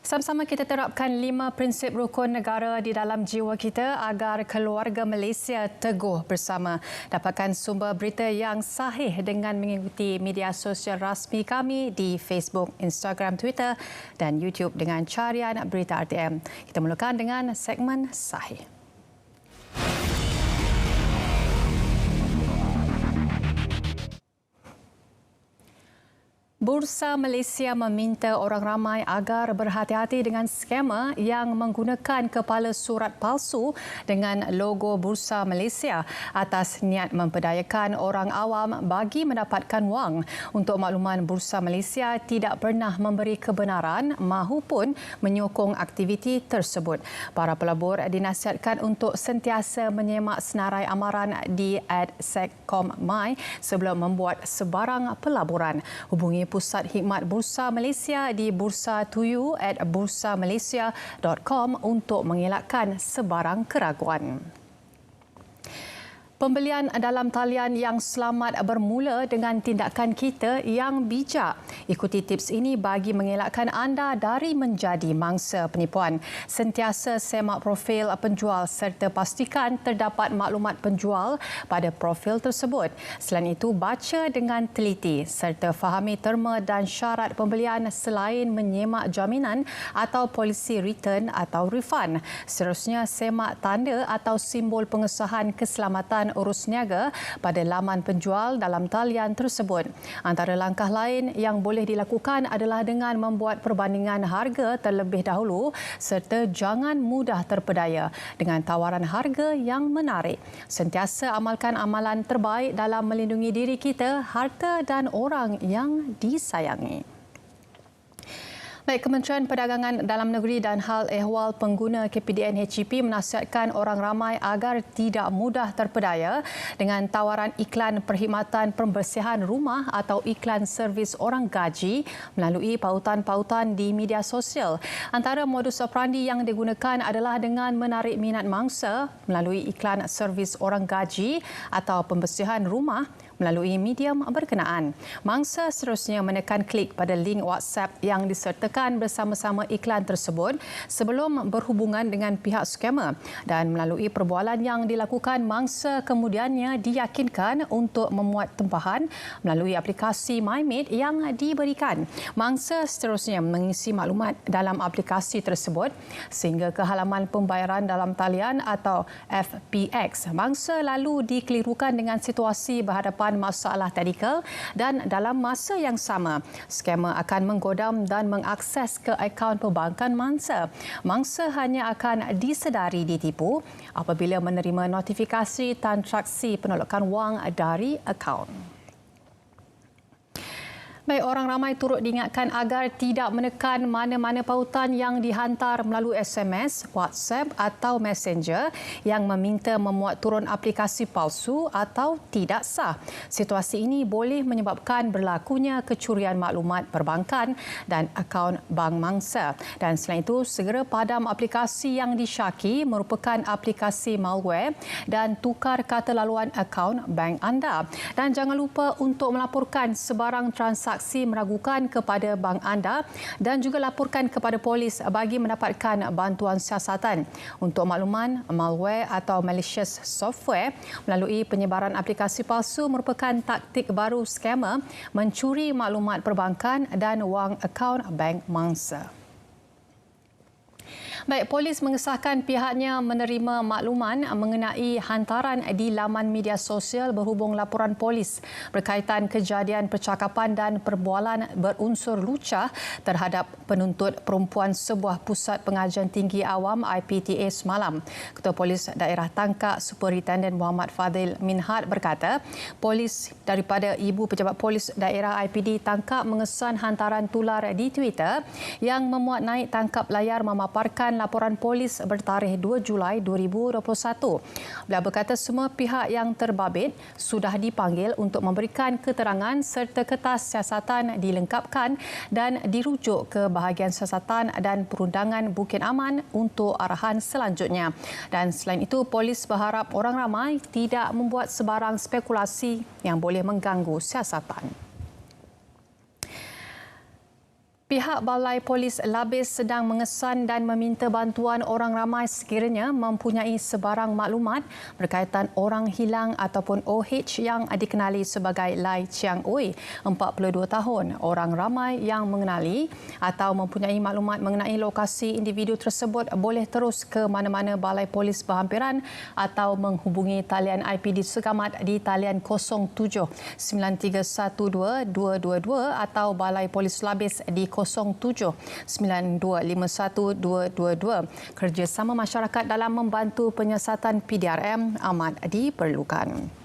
Sama-sama kita terapkan 5 prinsip rukun negara di dalam jiwa kita agar keluarga Malaysia teguh bersama. Dapatkan sumber berita yang sahih dengan mengikuti media sosial rasmi kami di Facebook, Instagram, Twitter dan YouTube dengan carian Berita RTM. Kita mulakan dengan segmen Sahih. Bursa Malaysia meminta orang ramai agar berhati-hati dengan skema yang menggunakan kepala surat palsu dengan logo Bursa Malaysia atas niat memperdayakan orang awam bagi mendapatkan wang. Untuk makluman, Bursa Malaysia tidak pernah memberi kebenaran mahupun menyokong aktiviti tersebut. Para pelabur dinasihatkan untuk sentiasa menyemak senarai amaran di @Secom.my sebelum membuat sebarang pelaburan. Hubungi Pusat Khidmat Bursa Malaysia di bursatuyu@bursamalaysia.com untuk mengelakkan sebarang keraguan. Pembelian dalam talian yang selamat bermula dengan tindakan kita yang bijak. Ikuti tips ini bagi mengelakkan anda dari menjadi mangsa penipuan. Sentiasa semak profil penjual serta pastikan terdapat maklumat penjual pada profil tersebut. Selain itu, baca dengan teliti serta fahami terma dan syarat pembelian selain menyemak jaminan atau polisi return atau refund. Seterusnya, semak tanda atau simbol pengesahan keselamatan urus niaga pada laman penjual dalam talian tersebut. Antara langkah lain yang boleh dilakukan adalah dengan membuat perbandingan harga terlebih dahulu serta jangan mudah terpedaya dengan tawaran harga yang menarik. Sentiasa amalkan amalan terbaik dalam melindungi diri kita, harta dan orang yang disayangi. Baik, Kementerian Perdagangan Dalam Negeri dan Hal Ehwal Pengguna KPDN HEP menasihatkan orang ramai agar tidak mudah terpedaya dengan tawaran iklan perkhidmatan pembersihan rumah atau iklan servis orang gaji melalui pautan-pautan di media sosial. Antara modus operandi yang digunakan adalah dengan menarik minat mangsa melalui iklan servis orang gaji atau pembersihan rumah melalui medium berkenaan. Mangsa seterusnya menekan klik pada link WhatsApp yang disertakan bersama-sama iklan tersebut sebelum berhubungan dengan pihak skamer dan melalui perbualan yang dilakukan, mangsa kemudiannya diyakinkan untuk memuat tempahan melalui aplikasi MyMate yang diberikan. Mangsa seterusnya mengisi maklumat dalam aplikasi tersebut sehingga ke halaman pembayaran dalam talian atau FPX. Mangsa lalu dikelirukan dengan situasi berhadapan masalah teknikal dan dalam masa yang sama, skamer akan menggodam dan mengakses ke akaun perbankan mangsa. Mangsa hanya akan disedari ditipu apabila menerima notifikasi transaksi penolakan wang dari akaun. Baik, orang ramai turut diingatkan agar tidak menekan mana-mana pautan yang dihantar melalui SMS, WhatsApp atau Messenger yang meminta memuat turun aplikasi palsu atau tidak sah. Situasi ini boleh menyebabkan berlakunya kecurian maklumat perbankan dan akaun bank mangsa. Dan selain itu, segera padam aplikasi yang disyaki merupakan aplikasi malware dan tukar kata laluan akaun bank anda. Dan jangan lupa untuk melaporkan sebarang transaksi meragukan kepada bank anda dan juga laporkan kepada polis bagi mendapatkan bantuan siasatan. Untuk makluman, malware atau malicious software melalui penyebaran aplikasi palsu merupakan taktik baru skamer mencuri maklumat perbankan dan wang akaun bank mangsa. Baik, polis mengesahkan pihaknya menerima makluman mengenai hantaran di laman media sosial berhubung laporan polis berkaitan kejadian percakapan dan perbualan berunsur lucah terhadap penuntut perempuan sebuah pusat pengajian tinggi awam IPTA semalam. Ketua Polis Daerah Tangkak Superintendent Muhammad Fadil Minhad berkata, polis daripada Ibu Pejabat Polis Daerah IPD Tangkak mengesan hantaran tular di Twitter yang memuat naik tangkap layar memaparkan laporan polis bertarikh 2 Julai 2021. Beliau berkata semua pihak yang terbabit sudah dipanggil untuk memberikan keterangan serta kertas siasatan dilengkapkan dan dirujuk ke bahagian siasatan dan perundangan Bukit Aman untuk arahan selanjutnya. Dan selain itu, polis berharap orang ramai tidak membuat sebarang spekulasi yang boleh mengganggu siasatan. Pihak Balai Polis Labis sedang mengesan dan meminta bantuan orang ramai sekiranya mempunyai sebarang maklumat berkaitan orang hilang ataupun OH yang dikenali sebagai Lai Chiang Ui, 42 tahun. Orang ramai yang mengenali atau mempunyai maklumat mengenai lokasi individu tersebut boleh terus ke mana-mana Balai Polis berhampiran atau menghubungi talian IPD Segamat di talian 07 9312 222 atau Balai Polis Labis di 07 9251 222. Kerjasama masyarakat dalam membantu penyiasatan PDRM amat diperlukan.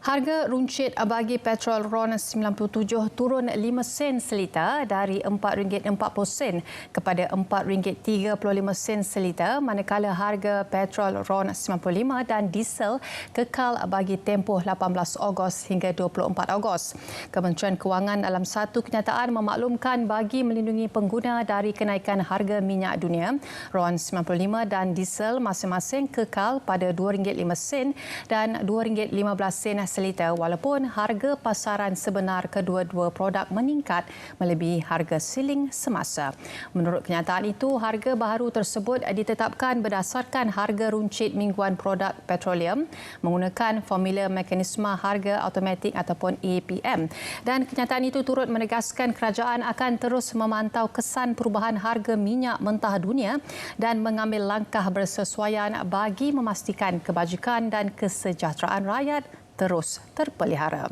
Harga runcit bagi petrol RON 97 turun 5 sen seliter dari RM4.40 kepada RM4.35 seliter, manakala harga petrol RON 95 dan diesel kekal bagi tempoh 18 Ogos hingga 24 Ogos. Kementerian Kewangan dalam satu kenyataan memaklumkan bagi melindungi pengguna dari kenaikan harga minyak dunia, RON 95 dan diesel masing-masing kekal pada RM2.05 dan RM2.15 seliter, walaupun harga pasaran sebenar kedua-dua produk meningkat melebihi harga siling semasa. Menurut kenyataan itu, harga baharu tersebut ditetapkan berdasarkan harga runcit mingguan produk petroleum menggunakan formula mekanisme harga automatik ataupun APM. Dan kenyataan itu turut menegaskan kerajaan akan terus memantau kesan perubahan harga minyak mentah dunia dan mengambil langkah bersesuaian bagi memastikan kebajikan dan kesejahteraan rakyat terus terpelihara.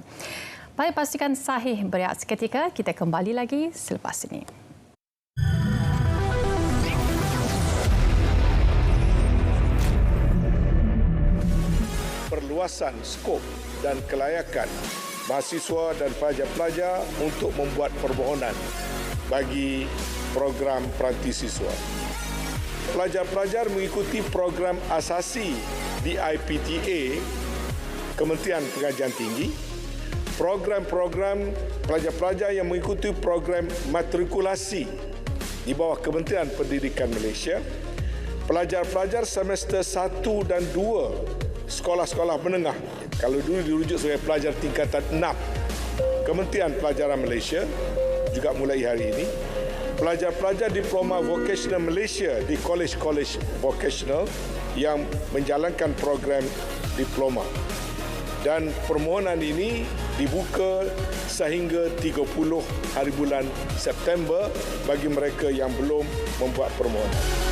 Baik, pastikan sahih berehat seketika. Kita kembali lagi selepas ini. Perluasan skop dan kelayakan mahasiswa dan pelajar-pelajar untuk membuat permohonan bagi program peranti siswa. Pelajar-pelajar mengikuti program asasi di IPTA Kementerian Pengajian Tinggi, program-program pelajar-pelajar yang mengikuti program matrikulasi di bawah Kementerian Pendidikan Malaysia, pelajar-pelajar semester 1 dan 2 sekolah-sekolah menengah, kalau dulu dirujuk sebagai pelajar tingkatan 6, Kementerian Pelajaran Malaysia juga mulai hari ini, pelajar-pelajar Diploma Vocational Malaysia di kolej-kolej vocational yang menjalankan program diploma. Dan permohonan ini dibuka sehingga 30 hari bulan September bagi mereka yang belum membuat permohonan.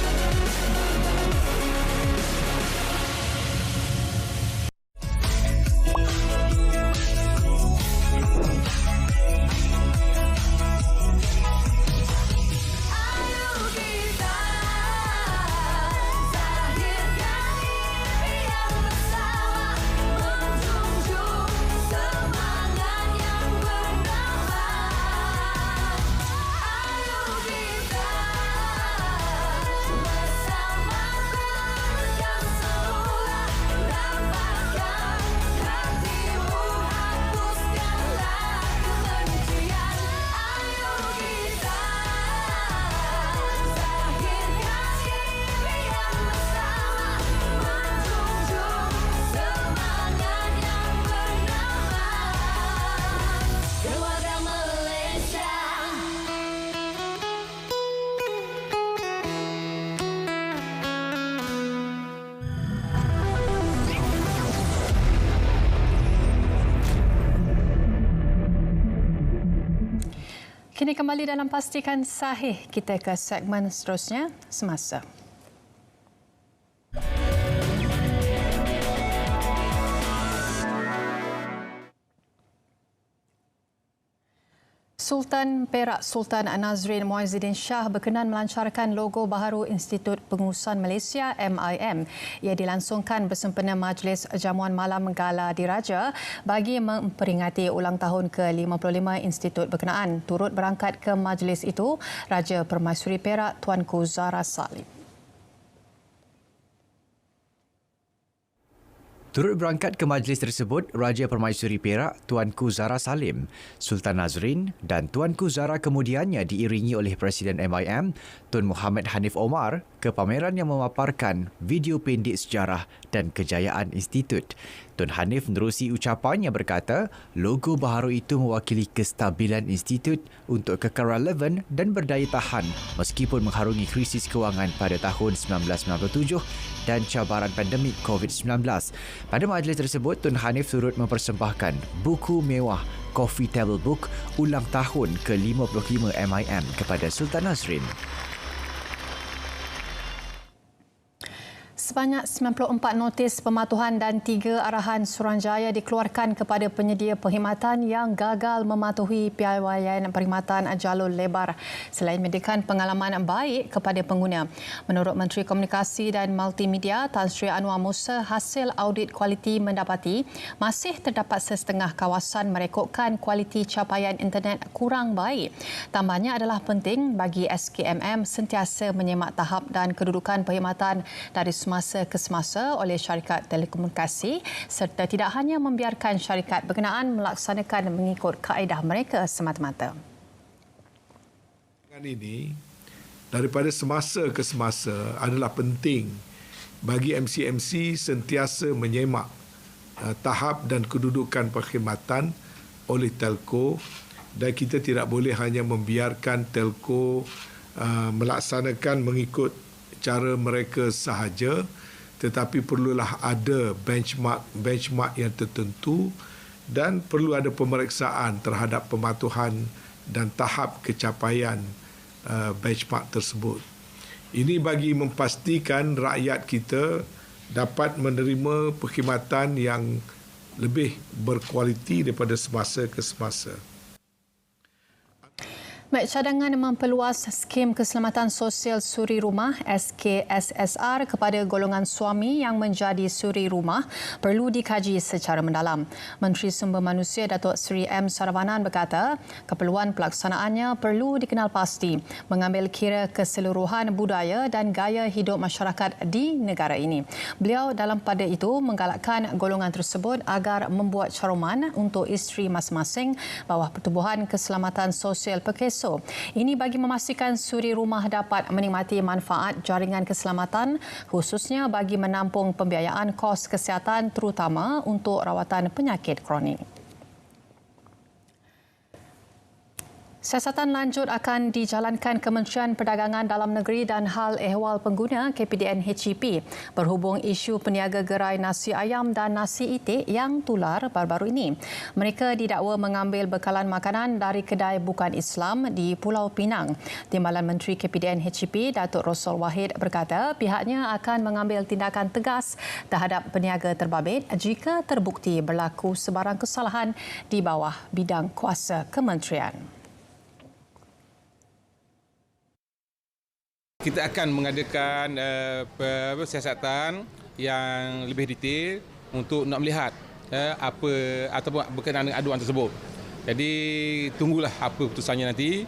Kini kembali dalam Pastikan Sahih. Kita ke segmen seterusnya semasa. Sultan Perak Sultan Nazrin Muhyiddin Shah berkenan melancarkan logo baharu Institut Pengurusan Malaysia MIM. Ia dilangsungkan bersempena Majlis Jamuan Malam Gala Diraja bagi memperingati ulang tahun ke-55 institut berkenaan. Turut berangkat ke majlis itu Raja Permaisuri Perak Tuanku Zahra Salim. Turut berangkat ke majlis tersebut Raja Permaisuri Perak Tuanku Zahra Salim, Sultan Nazrin dan Tuanku Zahra kemudiannya diiringi oleh Presiden MIM Tun Muhammad Hanif Omar ke pameran yang memaparkan video pendek sejarah dan kejayaan institut. Tun Hanif menerusi ucapannya berkata, logo baharu itu mewakili kestabilan institut untuk kekal relevan dan berdaya tahan meskipun mengharungi krisis kewangan pada tahun 1997 dan cabaran pandemik COVID-19. Pada majlis tersebut, Tun Hanif turut mempersembahkan buku mewah Coffee Table Book ulang tahun ke-55 MIM kepada Sultan Nazrin. Sebanyak 94 notis pematuhan dan 3 arahan Suruhanjaya dikeluarkan kepada penyedia perkhidmatan yang gagal mematuhi piawaian perkhidmatan jalur lebar selain memberikan pengalaman baik kepada pengguna. Menurut Menteri Komunikasi dan Multimedia Tan Sri Anwar Musa, hasil audit kualiti mendapati masih terdapat setengah kawasan merekodkan kualiti capaian internet kurang baik. Tambahnya adalah penting bagi SKMM sentiasa menyemak tahap dan kedudukan perkhidmatan dari semasa ke semasa oleh syarikat telekomunikasi serta tidak hanya membiarkan syarikat berkenaan melaksanakan mengikut kaedah mereka semata-mata. Ini daripada semasa ke semasa adalah penting bagi MCMC sentiasa menyemak tahap dan kedudukan perkhidmatan oleh telco dan kita tidak boleh hanya membiarkan telco melaksanakan mengikut cara mereka sahaja, tetapi perlulah ada benchmark yang tertentu dan perlu ada pemeriksaan terhadap pematuhan dan tahap kecapaian benchmark tersebut. Ini bagi memastikan rakyat kita dapat menerima perkhidmatan yang lebih berkualiti daripada semasa ke semasa. Baik, cadangan memperluas skim keselamatan sosial suri rumah SKSSR kepada golongan suami yang menjadi suri rumah perlu dikaji secara mendalam. Menteri Sumber Manusia Datuk Seri M. Saravanan berkata, keperluan pelaksanaannya perlu dikenal pasti, mengambil kira keseluruhan budaya dan gaya hidup masyarakat di negara ini. Beliau dalam pada itu menggalakkan golongan tersebut agar membuat caruman untuk isteri masing-masing bawah Pertubuhan Keselamatan Sosial Perkeso. Ini bagi memastikan suri rumah dapat menikmati manfaat jaringan keselamatan khususnya bagi menampung pembiayaan kos kesihatan terutama untuk rawatan penyakit kronik. Siasatan lanjut akan dijalankan Kementerian Perdagangan Dalam Negeri dan Hal Ehwal Pengguna KPDN HEP berhubung isu peniaga gerai nasi ayam dan nasi itik yang tular baru-baru ini. Mereka didakwa mengambil bekalan makanan dari kedai bukan Islam di Pulau Pinang. Timbalan Menteri KPDN HEP Datuk Rosol Wahid berkata pihaknya akan mengambil tindakan tegas terhadap peniaga terbabit jika terbukti berlaku sebarang kesalahan di bawah bidang kuasa kementerian. Kita akan mengadakan siasatan yang lebih detail untuk nak melihat apa ataupun berkenaan dengan aduan tersebut. Jadi tunggulah apa keputusannya nanti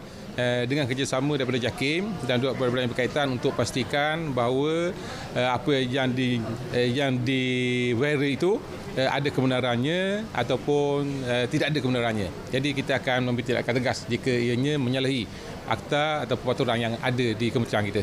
dengan kerjasama daripada JAKIM dan dua-dua yang berkaitan untuk pastikan bahawa apa yang di-verify itu ada kebenarannya ataupun tidak ada kebenarannya. Jadi kita akan mengambil tindakan tegas jika ianya menyalahi akta atau peraturan yang ada di kementerian kita.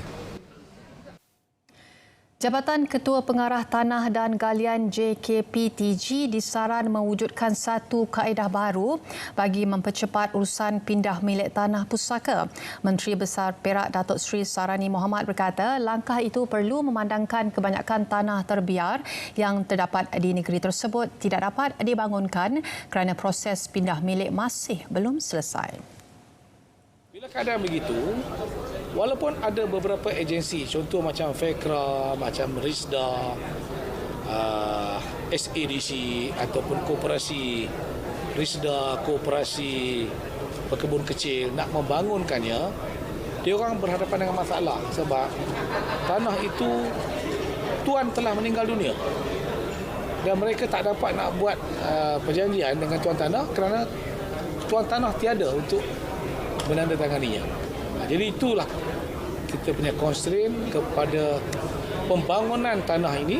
Jabatan Ketua Pengarah Tanah dan Galian JKPTG disaran mewujudkan satu kaedah baru bagi mempercepat urusan pindah milik tanah pusaka. Menteri Besar Perak Datuk Seri Sarani Mohamad berkata langkah itu perlu memandangkan kebanyakan tanah terbiar yang terdapat di negeri tersebut tidak dapat dibangunkan kerana proses pindah milik masih belum selesai. Bila keadaan begitu, walaupun ada beberapa agensi, contoh macam FEKRA, macam RISDA, SADC ataupun koperasi RISDA, koperasi pekebun kecil nak membangunkannya, dia orang berhadapan dengan masalah sebab tanah itu tuan telah meninggal dunia dan mereka tak dapat nak buat perjanjian dengan tuan tanah kerana tuan tanah tiada untuk menandatanganinya. Jadi itulah kita punya constraint kepada pembangunan tanah ini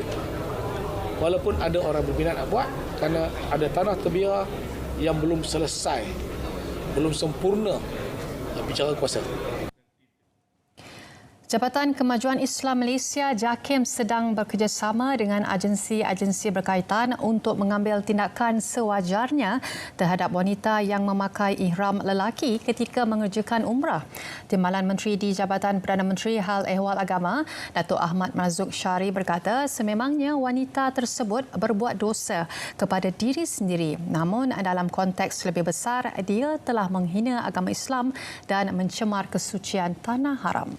walaupun ada orang berminat nak buat kerana ada tanah terbiar yang belum selesai, belum sempurna bicara kuasa. Jabatan Kemajuan Islam Malaysia JAKIM sedang bekerjasama dengan agensi-agensi berkaitan untuk mengambil tindakan sewajarnya terhadap wanita yang memakai ihram lelaki ketika mengerjakan umrah. Timbalan Menteri di Jabatan Perdana Menteri Hal Ehwal Agama, Datuk Ahmad Marzuk Syari berkata sememangnya wanita tersebut berbuat dosa kepada diri sendiri, namun dalam konteks lebih besar dia telah menghina agama Islam dan mencemar kesucian tanah haram.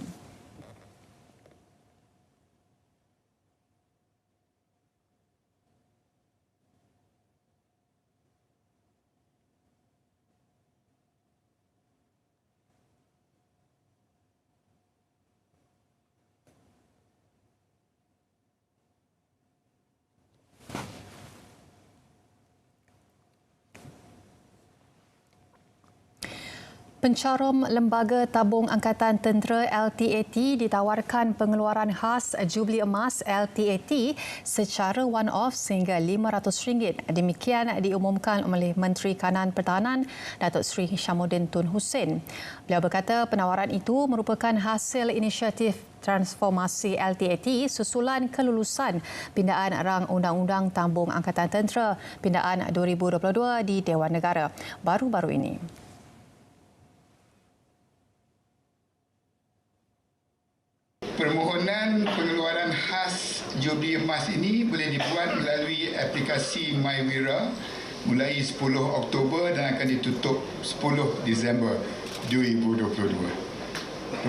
Pencarum Lembaga Tabung Angkatan Tentera LTAT ditawarkan pengeluaran khas Jubli Emas LTAT secara one-off sehingga RM500. Demikian diumumkan oleh Menteri Kanan Pertahanan Datuk Seri Hishamuddin Tun Hussein. Beliau berkata penawaran itu merupakan hasil inisiatif transformasi LTAT susulan kelulusan pindaan rang Undang-Undang Tabung Angkatan Tentera pindaan 2022 di Dewan Negara baru-baru ini. Permohonan pengeluaran khas Jubli Emas ini boleh dibuat melalui aplikasi MyWira mulai 10 Oktober dan akan ditutup 10 Disember 2022.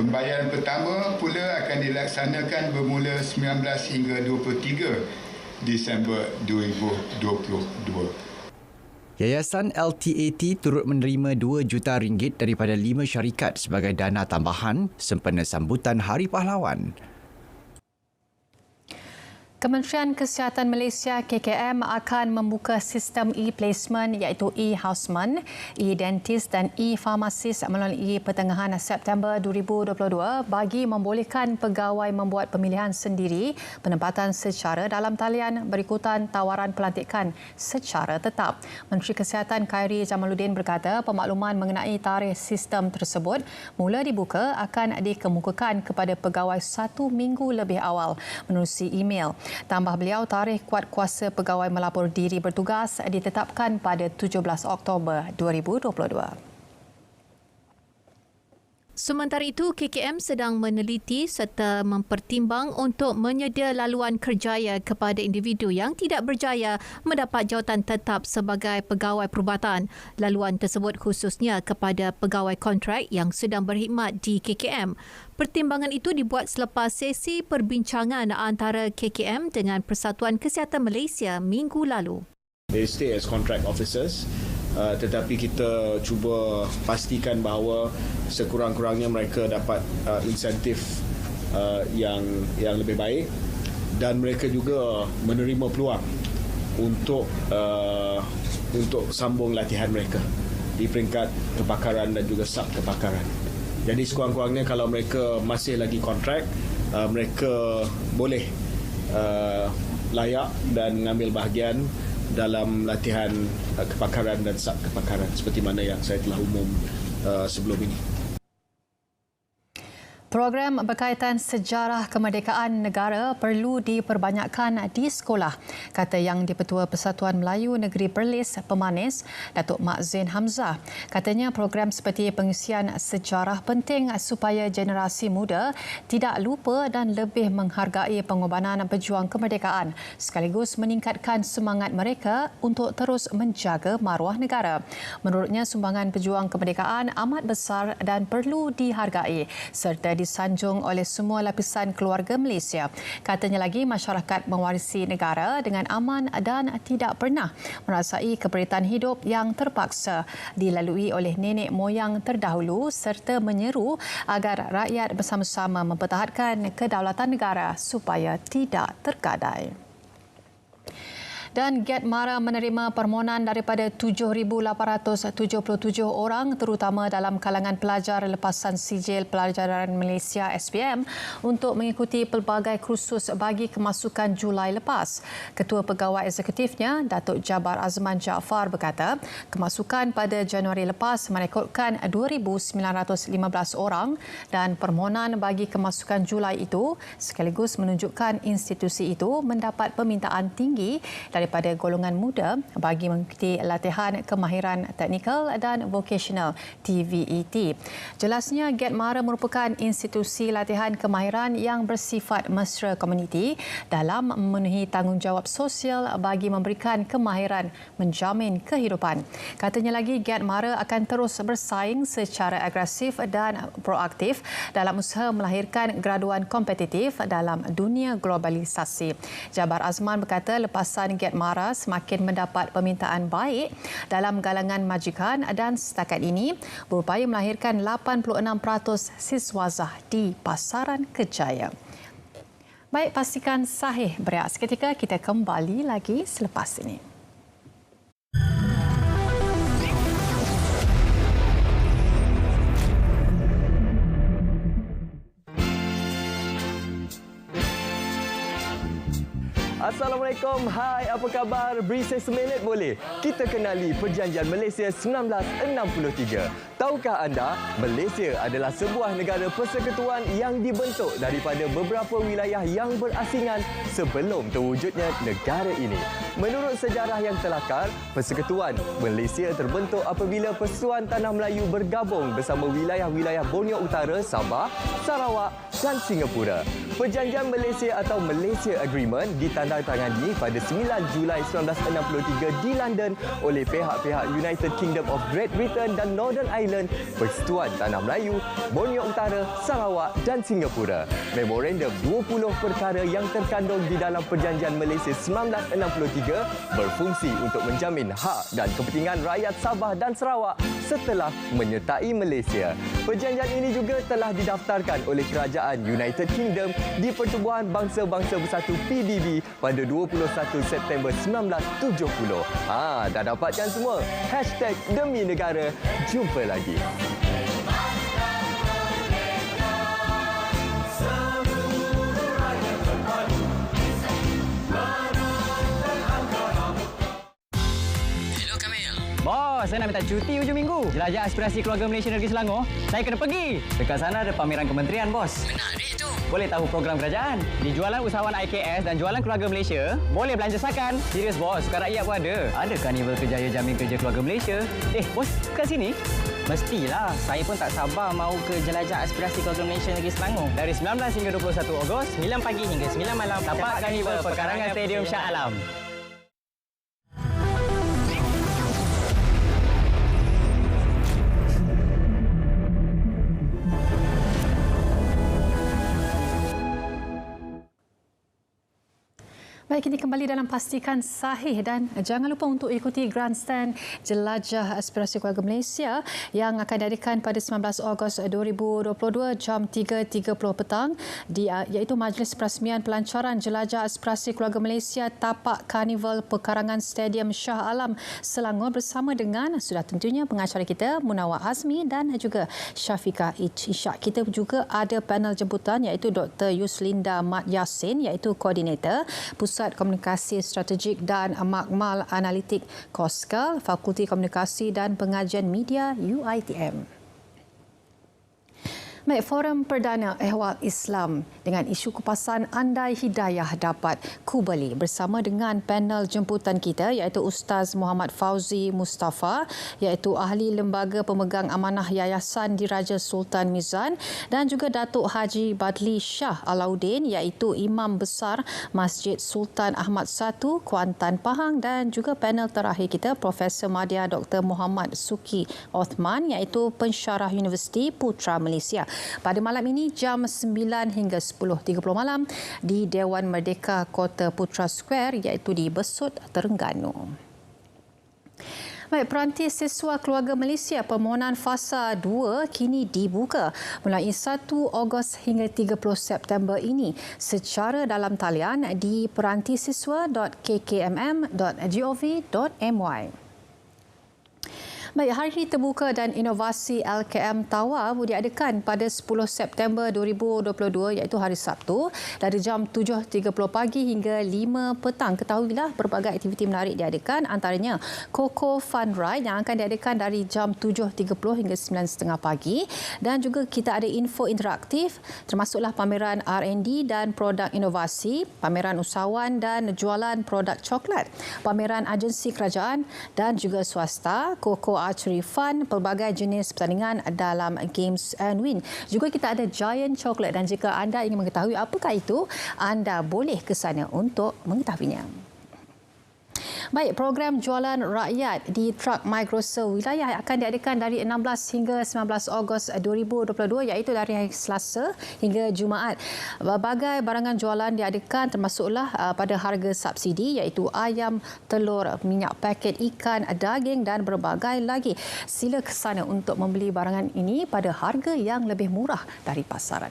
Pembayaran pertama pula akan dilaksanakan bermula 19 hingga 23 Disember 2022. Yayasan LTAT turut menerima RM2 juta daripada 5 syarikat sebagai dana tambahan sempena sambutan Hari Pahlawan. Kementerian Kesihatan Malaysia KKM akan membuka sistem e-placement iaitu e-houseman, e-dentist dan e-pharmacist melalui pertengahan September 2022 bagi membolehkan pegawai membuat pemilihan sendiri penempatan secara dalam talian berikutan tawaran pelantikan secara tetap. Menteri Kesihatan Khairi Jamaluddin berkata pemakluman mengenai tarikh sistem tersebut mula dibuka akan dikemukakan kepada pegawai 1 minggu lebih awal menerusi email. Tambah beliau, tarikh kuat kuasa pegawai melapor diri bertugas ditetapkan pada 17 Oktober 2022. Sementara itu, KKM sedang meneliti serta mempertimbang untuk menyedia laluan kerjaya kepada individu yang tidak berjaya mendapat jawatan tetap sebagai pegawai perubatan. Laluan tersebut khususnya kepada pegawai kontrak yang sedang berkhidmat di KKM. Pertimbangan itu dibuat selepas sesi perbincangan antara KKM dengan Persatuan Kesihatan Malaysia minggu lalu. They stay as contract officers. Tetapi kita cuba pastikan bahawa sekurang-kurangnya mereka dapat insentif yang lebih baik dan mereka juga menerima peluang untuk sambung latihan mereka di peringkat kepakaran dan juga sub kepakaran. Jadi sekurang-kurangnya kalau mereka masih lagi kontrak, mereka boleh layak dan mengambil bahagian dalam latihan kepakaran dan sub kepakaran seperti mana yang saya telah umum sebelum ini. Program berkaitan sejarah kemerdekaan negara perlu diperbanyakkan di sekolah, kata Yang di-Pertua Persatuan Melayu Negeri Perlis Pemanis, Datuk Mak Zain Hamzah. Katanya program seperti pengisian sejarah penting supaya generasi muda tidak lupa dan lebih menghargai pengorbanan pejuang kemerdekaan sekaligus meningkatkan semangat mereka untuk terus menjaga maruah negara. Menurutnya, sumbangan pejuang kemerdekaan amat besar dan perlu dihargai serta disanjung oleh semua lapisan keluarga Malaysia. Katanya lagi, masyarakat mewarisi negara dengan aman dan tidak pernah merasai keperitan hidup yang terpaksa dilalui oleh nenek moyang terdahulu serta menyeru agar rakyat bersama-sama mempertahankan kedaulatan negara supaya tidak tergadai. Dan Get Mara menerima permohonan daripada 7,877 orang terutama dalam kalangan pelajar lepasan sijil pelajaran Malaysia SPM untuk mengikuti pelbagai kursus bagi kemasukan Julai lepas. Ketua Pegawai Eksekutifnya, Datuk Jabar Azman Jaafar berkata, kemasukan pada Januari lepas merekodkan 2,915 orang dan permohonan bagi kemasukan Julai itu sekaligus menunjukkan institusi itu mendapat permintaan tinggi daripada golongan muda bagi mengikuti latihan kemahiran teknikal dan vocational TVET. Jelasnya, Get Mara merupakan institusi latihan kemahiran yang bersifat mesra komuniti dalam memenuhi tanggungjawab sosial bagi memberikan kemahiran menjamin kehidupan. Katanya lagi, Get Mara akan terus bersaing secara agresif dan proaktif dalam usaha melahirkan graduan kompetitif dalam dunia globalisasi. Jabar Azman berkata lepasan Get Mara semakin mendapat permintaan baik dalam galangan majikan dan setakat ini berupaya melahirkan 86% siswazah di pasaran kerjaya. Baik, pastikan sahih berehat seketika. Kita kembali lagi selepas ini. Assalamualaikum, hai apa khabar? Beri saya seminit boleh? Kita kenali Perjanjian Malaysia 1963. Tahukah anda, Malaysia adalah sebuah negara persekutuan yang dibentuk daripada beberapa wilayah yang berasingan sebelum terwujudnya negara ini. Menurut sejarah yang telakar, persekutuan Malaysia terbentuk apabila Persekutuan Tanah Melayu bergabung bersama wilayah-wilayah Borneo Utara, Sabah, Sarawak dan Singapura. Perjanjian Malaysia atau Malaysia Agreement ditandatangani pada 9 Julai 1963 di London oleh pihak-pihak United Kingdom of Great Britain dan Northern Ireland, Persekutuan Tanah Melayu, Borneo Utara, Sarawak dan Singapura. Memorandum 20 perkara yang terkandung di dalam Perjanjian Malaysia 1963 berfungsi untuk menjamin hak dan kepentingan rakyat Sabah dan Sarawak setelah menyertai Malaysia. Perjanjian ini juga telah didaftarkan oleh Kerajaan United Kingdom di Pertubuhan Bangsa-Bangsa Bersatu PBB pada 21 September 1970. Dah dapatkan semua? #Demi Negara. Jumpa lagi. Bos, saya nak minta cuti hujung minggu. Jelajah aspirasi keluarga Malaysia Negeri Selangor. Saya kena pergi. Dekat sana ada pameran kementerian, bos. Menarik tu. Boleh tahu program kerajaan. Di jualan usahawan IKS dan jualan keluarga Malaysia, boleh belanja sakan. Serius, bos. Sukan rakyat pun ada. Ada Karnival Kerjaya Jamin Kerja Keluarga Malaysia. Bos, kat sini? Mestilah. Saya pun tak sabar mahu ke jelajah aspirasi keluarga Malaysia Negeri Selangor. Dari 19 hingga 21 Ogos, 9 pagi hingga 9 malam. Tapak Karnival Pekarangan Stadium Shah Alam. Baik, ini kembali dalam Pastikan Sahih dan jangan lupa untuk ikuti Grandstand Jelajah Aspirasi Keluarga Malaysia yang akan diadakan pada 19 Ogos 2022 jam 3.30 petang iaitu Majlis Perasmian Pelancaran Jelajah Aspirasi Keluarga Malaysia Tapak Karnival Pekarangan Stadium Shah Alam Selangor bersama dengan sudah tentunya pengacara kita Munawar Azmi dan juga Syafiqah Ishak. Kita juga ada panel jemputan iaitu Dr. Yuslinda Mat Yassin iaitu Koordinator Pusat Komunikasi Strategik dan Makmal Analitik KOSKAL, Fakulti Komunikasi dan Pengajian Media UiTM. Baik, Forum Perdana Ehwal Islam dengan isu kupasan andai hidayah dapat kubali bersama dengan panel jemputan kita iaitu Ustaz Muhammad Fauzi Mustafa iaitu Ahli Lembaga Pemegang Amanah Yayasan Diraja Sultan Mizan dan juga Datuk Haji Badli Shah Alauddin iaitu Imam Besar Masjid Sultan Ahmad I, Kuantan Pahang dan juga panel terakhir kita Profesor Madya Dr. Muhammad Suki Othman iaitu Pensyarah Universiti Putra Malaysia. Pada malam ini jam 9 hingga 10.30 malam di Dewan Merdeka Kota Putra Square iaitu di Besut, Terengganu. Baik, peranti siswa keluarga Malaysia permohonan fasa 2 kini dibuka mulai 1 Ogos hingga 30 September ini secara dalam talian di perantisiswa.kkmm.gov.my. Baik, Hari Terbuka dan Inovasi LKM Tawau diadakan pada 10 September 2022 iaitu hari Sabtu dari jam 7.30 pagi hingga 5 petang. Ketahuilah berbagai aktiviti menarik diadakan, antaranya Coco Fun Ride yang akan diadakan dari jam 7.30 hingga 9.30 pagi, dan juga kita ada info interaktif termasuklah pameran R&D dan produk inovasi, pameran usahawan dan jualan produk coklat, pameran agensi kerajaan dan juga swasta, Coco Archery Fun, pelbagai jenis pertandingan dalam Games and Win. Juga kita ada Giant Chocolate, dan jika anda ingin mengetahui apakah itu, anda boleh ke sana untuk mengetahuinya. Baik, program jualan rakyat di Truck MyGrocer wilayah akan diadakan dari 16 hingga 19 Ogos 2022 iaitu dari hari Selasa hingga Jumaat. Berbagai barangan jualan diadakan termasuklah pada harga subsidi iaitu ayam, telur, minyak paket, ikan, daging dan berbagai lagi. Sila ke sana untuk membeli barangan ini pada harga yang lebih murah dari pasaran.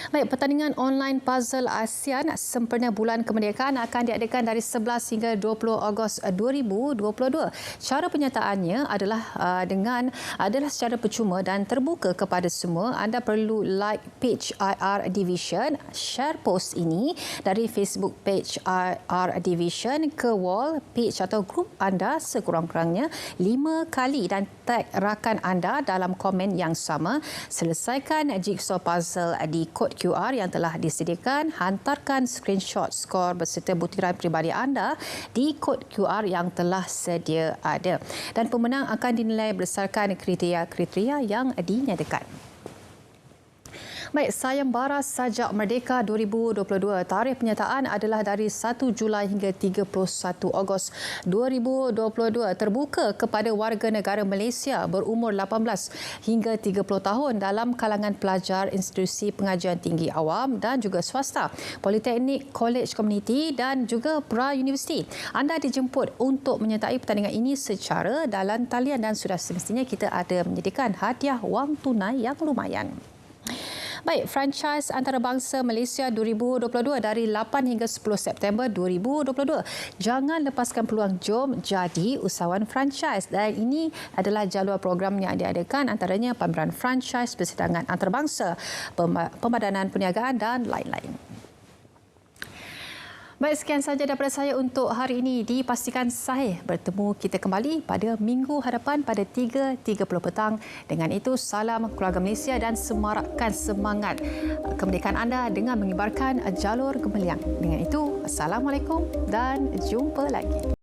Baik, pertandingan online puzzle ASEAN sempena Bulan Kemerdekaan akan diadakan dari 11 hingga 20 Ogos 2022. Cara penyertaannya adalah secara percuma dan terbuka kepada semua. Anda perlu like page IR Division, share post ini dari Facebook page IR Division ke wall page atau grup anda sekurang-kurangnya 5 kali dan tag rakan anda dalam komen yang sama. Selesaikan jigsaw puzzle di kod QR yang telah disediakan, hantarkan screenshot skor beserta butiran peribadi anda di kod QR yang telah sedia ada. Dan pemenang akan dinilai berdasarkan kriteria yang dinyatakan. Baik, sayembara Sajak Merdeka 2022. Tarikh penyertaan adalah dari 1 Julai hingga 31 Ogos 2022. Terbuka kepada warga negara Malaysia berumur 18 hingga 30 tahun dalam kalangan pelajar institusi pengajian tinggi awam dan juga swasta, politeknik, kolej komuniti dan juga pra-universiti. Anda dijemput untuk menyertai pertandingan ini secara dalam talian dan sudah semestinya kita ada menyediakan hadiah wang tunai yang lumayan. Baik, franchise antarabangsa Malaysia 2022 dari 8 hingga 10 September 2022. Jangan lepaskan peluang, jom jadi usahawan franchise. Dan ini adalah jadual program yang diadakan, antaranya pameran franchise, persidangan antarabangsa, pemadanan perniagaan dan lain-lain. Baik, sekian sahaja daripada saya untuk hari ini. Dipastikan sahih. Bertemu kita kembali pada minggu hadapan pada 3.30 petang. Dengan itu, salam keluarga Malaysia dan semarakkan semangat kemerdekaan anda dengan mengibarkan jalur gemilang. Dengan itu, Assalamualaikum dan jumpa lagi.